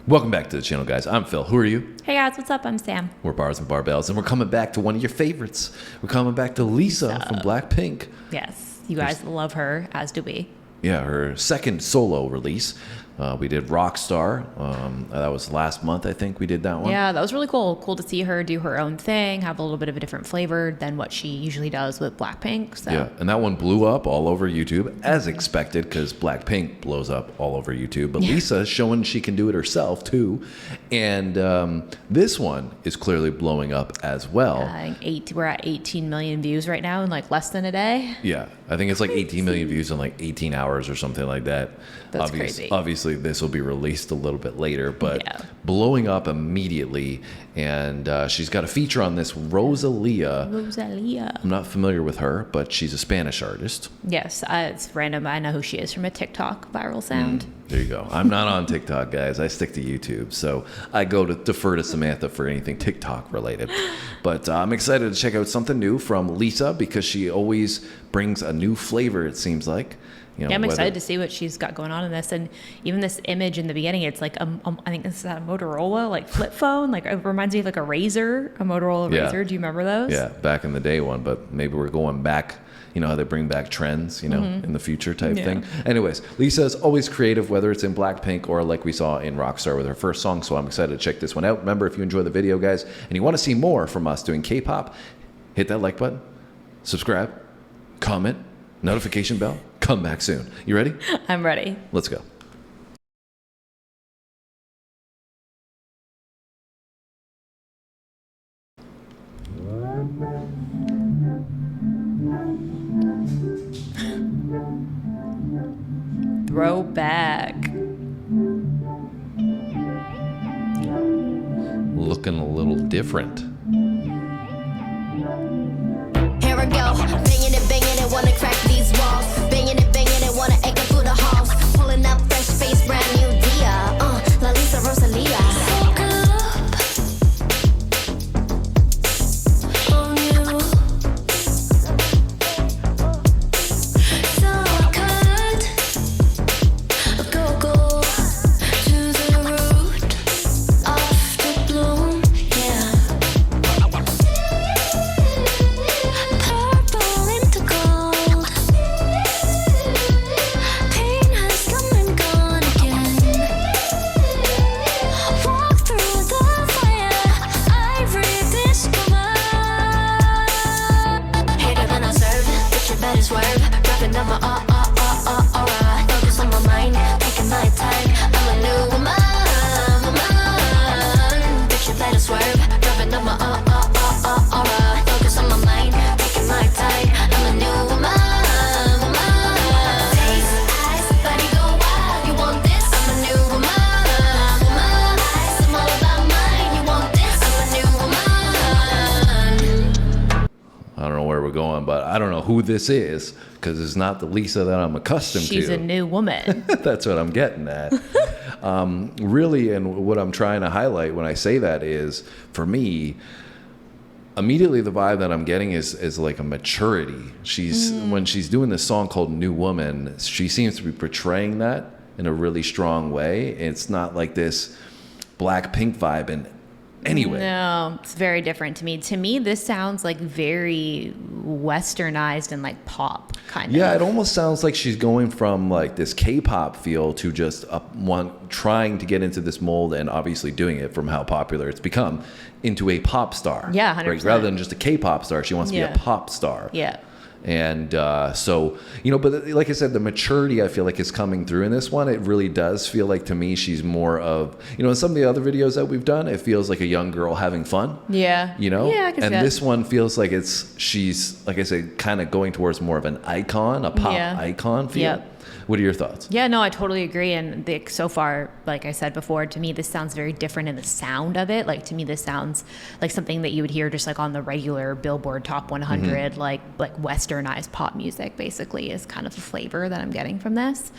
Welcome back to the channel, guys. I'm Phil. Who are you? Hey guys, what's up? I'm Sam. We're Bars and Barbells, and we're coming back to one of your favorites. We're coming back to Lisa from BlackPink. Yes, you guys love her, as do we. Yeah, her second solo release. We did Rockstar. That was last month, I think we did that one. Yeah, that was really cool. Cool to see her do her own thing, have a little bit of a different flavor than what she usually does with BlackPink. So. Yeah, and that one blew up all over YouTube, as expected, because BlackPink blows up all over YouTube. But Lisa's showing she can do it herself, too. And this one is clearly blowing up as well. We're at 18 million views right now in like less than a day. Yeah, I think it's like 18 million views in like 18 hours or something like that. That's crazy. Obviously, this will be released a little bit later, but blowing up immediately. And she's got a feature on this, Rosalia. I'm not familiar with her, but she's a Spanish artist. Yes, it's random. I know who she is from a TikTok viral sound. There you go. I'm not on TikTok, guys. I stick to YouTube. So I go to defer to Samantha for anything TikTok related. But I'm excited to check out something new from Lisa because she always brings a new flavor, it seems like. You know, yeah, I'm excited to see what she's got going on in this. And even this image in the beginning, it's like, I think this is a Motorola, like flip phone. Like it reminds me of like a Razor, a Motorola Razor. Do you remember those? Yeah, back in the day one, but maybe we're going back. You know how they bring back trends, you know, in the future type thing. Anyways, Lisa is always creative, whether it's in BlackPink or like we saw in Rockstar with her first song. So I'm excited to check this one out. Remember, if you enjoy the video, guys, and you want to see more from us doing K-pop, hit that like button, subscribe, comment, notification bell. Come back soon. You ready? I'm ready. Let's go. Throwback. Looking a little different. Here I go, banging it, wanna crack these walls. Banging it, wanna echo through the halls. Pulling up fresh face, brand new Dia. La Lisa Rosalia. But I don't know who this is because it's not the Lisa that I'm accustomed to. She's a new woman. That's what I'm getting at. Really, and what I'm trying to highlight when I say that is, for me, immediately the vibe that I'm getting is like a maturity. When she's doing this song called New Woman, she seems to be portraying that in a really strong way. It's not like this BlackPink vibe in any way. No, it's very different to me. To me, this sounds like very westernized and like pop kind of. Yeah, it almost sounds like she's going from like this K-pop feel to just trying to get into this mold and obviously doing it from how popular it's become into a pop star. Yeah, 100%. Right? Rather than just a K-pop star, she wants to be a pop star. Yeah. And so, you know, but like I said, the maturity I feel like is coming through in this one. It really does feel like to me she's more of, you know, in some of the other videos that we've done, it feels like a young girl having fun. Yeah. You know? Yeah, I can see and that. this one feels like she's, like I said, kind of going towards more of an icon, a pop icon feel. Yep. What are your thoughts? Yeah, no, I totally agree. And so far, like I said before, to me, this sounds very different in the sound of it. Like, to me, this sounds like something that you would hear just like on the regular Billboard Top 100, like westernized pop music, basically, is kind of the flavor that I'm getting from this.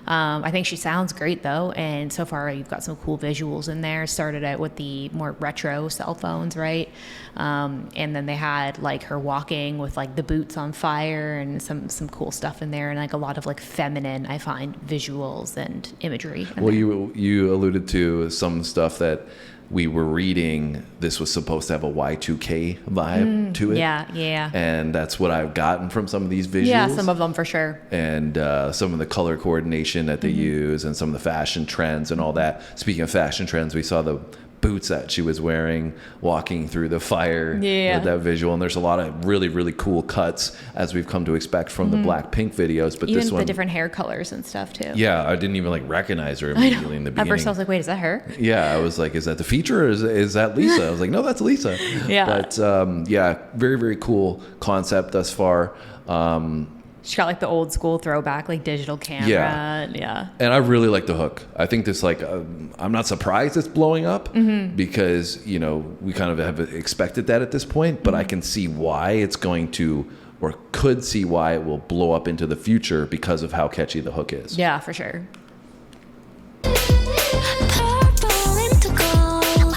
I think she sounds great, though. And so far, you've got some cool visuals in there. Started out with the more retro cell phones, right? And then they had like her walking with like the boots on fire and some cool stuff in there, and like a lot of like feminine in, I find, visuals and imagery. Well, you alluded to some stuff that we were reading. This was supposed to have a Y2K vibe to it. Yeah. And that's what I've gotten from some of these visuals. Yeah, some of them for sure. And some of the color coordination that they use and some of the fashion trends and all that. Speaking of fashion trends, we saw the boots that she was wearing walking through the fire with that visual, and there's a lot of really, really cool cuts as we've come to expect from the BlackPink videos, but even this one, the different hair colors and stuff too. yeah, I didn't even like recognize her immediately in the beginning. At first I was like, wait, is that her? Yeah, I was like, is that the feature or is that Lisa? I was like, no, that's Lisa. Yeah. But yeah, very, very cool concept thus far. She got like the old school throwback, like digital camera. Yeah. And I really like the hook. I think this, like, I'm not surprised it's blowing up because, you know, we kind of have expected that at this point, but I can see why it's going to, or could see why it will blow up into the future because of how catchy the hook is. Yeah, for sure. Purple into gold.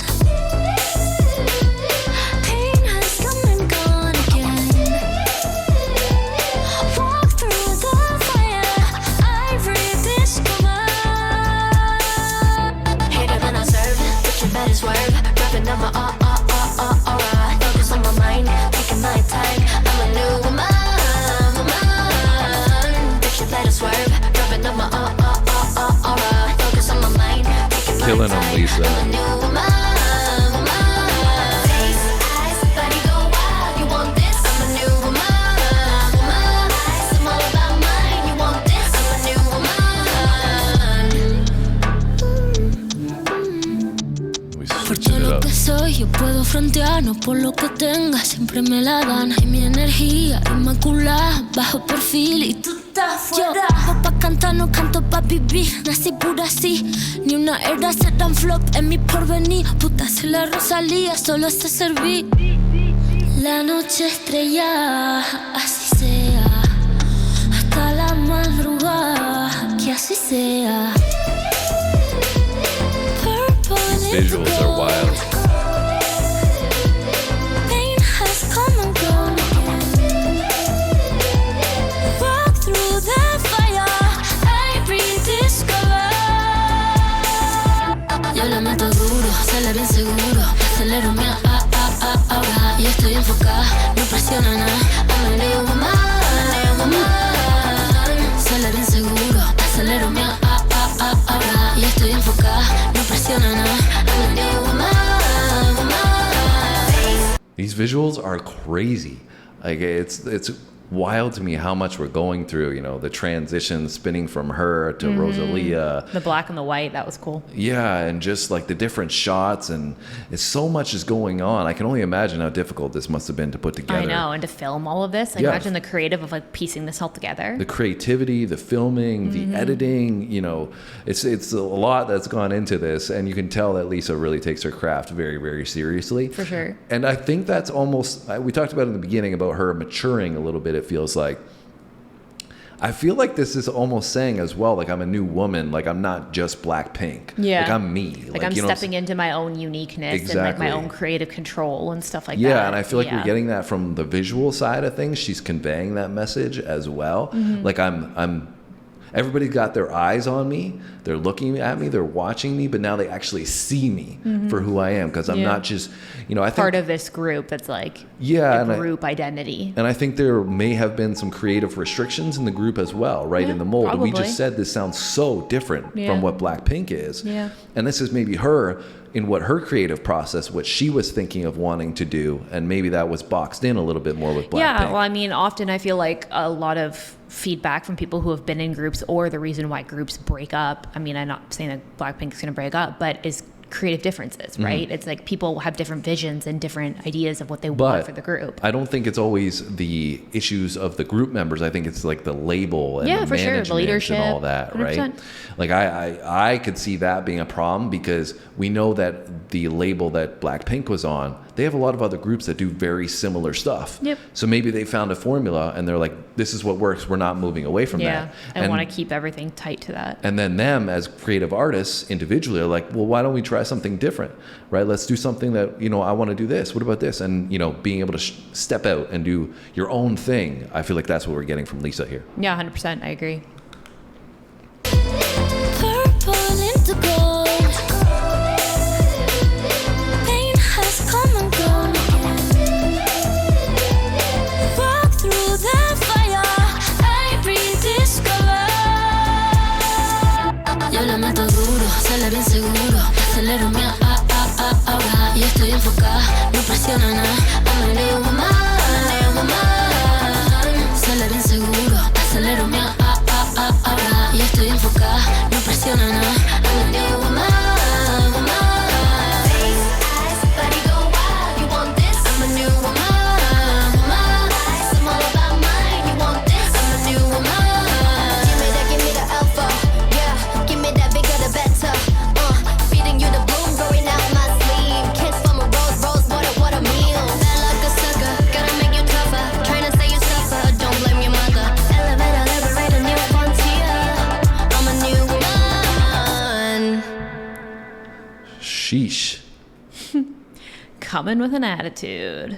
Pain has come and gone again. Walk through the fire, I rediscover. Hater than I serve, but you better swerve. Dropping on my aura. Focus on my mind, taking my time. I'm a new woman. But you better swerve. Dropping on my aura. Focus on my mind, taking my Killing time. them, Lisa. I'm a new woman. Face, eyes, body go wild. You want this? I'm a new woman. I'm all about mine. You want this? I'm a new woman. We Por switching todo it lo up. que soy, yo puedo frontear, no por lo que tenga, siempre me la dan. Y mi energía inmaculada, bajo perfil y tú estás fuera. Yo pa' cantar, no canto pa' vivir, nací pura así. Ni una era se dan flop en mi porvenir. Puta, soy la Rosalía, solo sé servir. La noche estrellada, así sea. Hasta la madrugada, que así sea. These visuals are wild. Pain has come and gone again. Walk through the fire, I rediscover. Yo le meto duro, sale bien seguro. Acelero mi ahora. Y estoy enfocada, no presiona nada. I'm a new woman. Sale bien seguro, acelero mi ahora. Y estoy enfocada, no presiona nada. I'm a new woman. These visuals are crazy. Like it's wild to me how much we're going through, you know, the transition spinning from her to Rosalia. The black and the white, that was cool. Yeah, and just like the different shots, and it's so much is going on. I can only imagine how difficult this must have been to put together. I know, and to film all of this, like Yeah. imagine the creative of like piecing this all together. The creativity, the filming, the editing, you know, it's a lot that's gone into this, and you can tell that Lisa really takes her craft very, very seriously. For sure. And I think that's almost, we talked about in the beginning about her maturing a little bit, it feels like. I feel like this is almost saying as well, like I'm a new woman, like I'm not just BlackPink. Yeah. Like I'm me. Like I'm you know, stepping into my own uniqueness and like my Exactly. own creative control and stuff like that. Yeah, and I feel like Yeah. we're getting that from the visual side of things. She's conveying that message as well. Like I'm everybody got their eyes on me. They're looking at me, they're watching me, but now they actually see me for who I am, because I'm Yeah. not just, you know, I think part of this group that's like Yeah, the and group identity. And I think there may have been some creative restrictions in the group as well, right? Yeah, In the mold. We probably. just said this sounds so different Yeah. from what BlackPink is. Yeah. And this is maybe her in what her creative process, what she was thinking of wanting to do. And maybe that was boxed in a little bit more with BlackPink. Yeah, well, I mean, often I feel like a lot of feedback from people who have been in groups, or the reason why groups break up. I mean, I'm not saying that BlackPink is going to break up, but is creative differences, right? It's like people have different visions and different ideas of what they want for the group. I don't think it's always the issues of the group members. I think it's like the label and Yeah, the for sure. The management leadership, and all that, right? 100%. Like I could see that being a problem, because we know that the label that BlackPink was on, they have a lot of other groups that do very similar stuff. Yep. So maybe they found a formula and they're like, this is what works. We're not moving away from Yeah, that. and want to keep everything tight to that. And then them as creative artists individually are like, well, why don't we try something different, right? Let's do something that, you know, I want to do this. What about this? And, you know, being able to step out and do your own thing. I feel like that's what we're getting from Lisa here. Yeah, 100%. I agree. sale bien seguro. Acelero mi ahora y estoy enfocada, no presiona nada. I'm a new woman, sale bien seguro. Acelero mi ahora y estoy enfocada, no presiona nada. I'm a new woman. Sheesh. Coming with an attitude.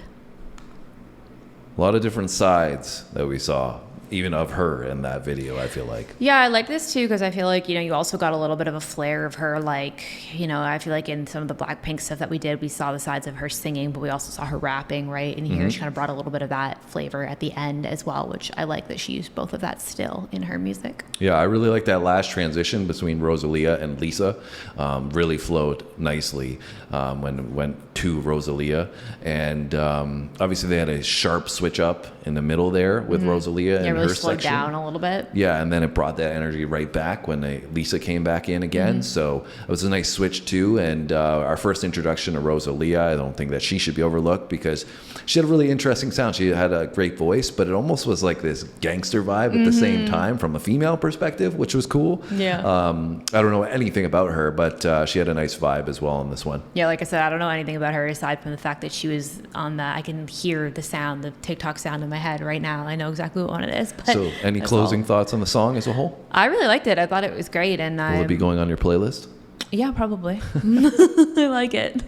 A lot of different sides that we saw, even of her in that video, I feel like. Yeah, I like this too because I feel like, you also got a little bit of a flair of her. Like, I feel like in some of the BlackPink stuff that we did, we saw the sides of her singing, but we also saw her rapping, right? And here she kind of brought a little bit of that flavor at the end as well, which I like that she used both of that still in her music. Yeah, I really like that last transition between Rosalia and Lisa. Really flowed nicely when it went to Rosalia. And obviously they had a sharp switch up in the middle there with Rosalia and really her slowed section. down a little bit. Yeah, and then it brought that energy right back when Lisa came back in again. So it was a nice switch too. And our first introduction to Rosalia, I don't think that she should be overlooked because she had a really interesting sound. She had a great voice, but it almost was like this gangster vibe at the same time from a female perspective, which was cool. Yeah. I don't know anything about her, but she had a nice vibe as well on this one. Yeah, like I said, I don't know anything about her aside from the fact that she was on I can hear the sound, the TikTok sound in my head right now. I know exactly what one it is. But So any closing thoughts on the song as a whole? I really liked it. I thought it was great. And Will it be going on your playlist? Yeah, probably. I like it.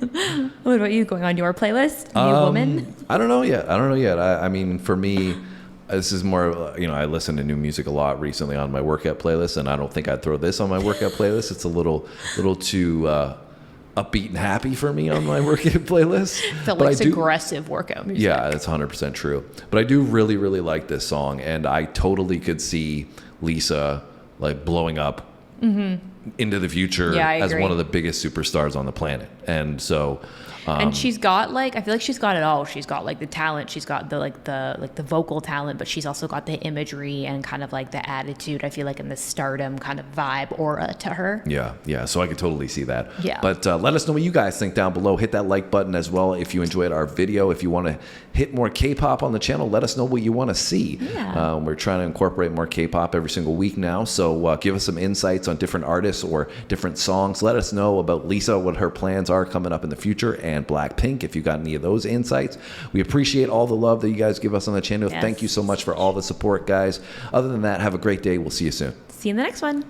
What about you? Going on your playlist? New Woman? I don't know yet. I mean, for me, this is more, I listen to new music a lot recently on my workout playlist, and I don't think I'd throw this on my workout playlist. It's a little too upbeat and happy for me on my workout playlist. Felt like it's aggressive workout music. Yeah, that's 100% true. But I do really, really like this song, and I totally could see Lisa like blowing up into the future as one of the biggest superstars on the planet. And so and she's got I feel like she's got it all. She's got the talent, she's got the vocal talent, but she's also got the imagery and kind of the attitude, I feel like, in the stardom kind of vibe aura to her. Yeah. So I could totally see that. Yeah. But let us know what you guys think down below. Hit that like button as well if you enjoyed our video. If you want to hit more K-pop on the channel, let us know what you want to see. Yeah. We're trying to incorporate more K-pop every single week now. So give us some insights on different artists or different songs. Let us know about Lisa, what her plans are coming up in the future, and BlackPink, if you got any of those insights. We appreciate all the love that you guys give us on the channel. Yes. Thank you so much for all the support, guys. Other than that, have a great day. We'll see you soon. See you in the next one.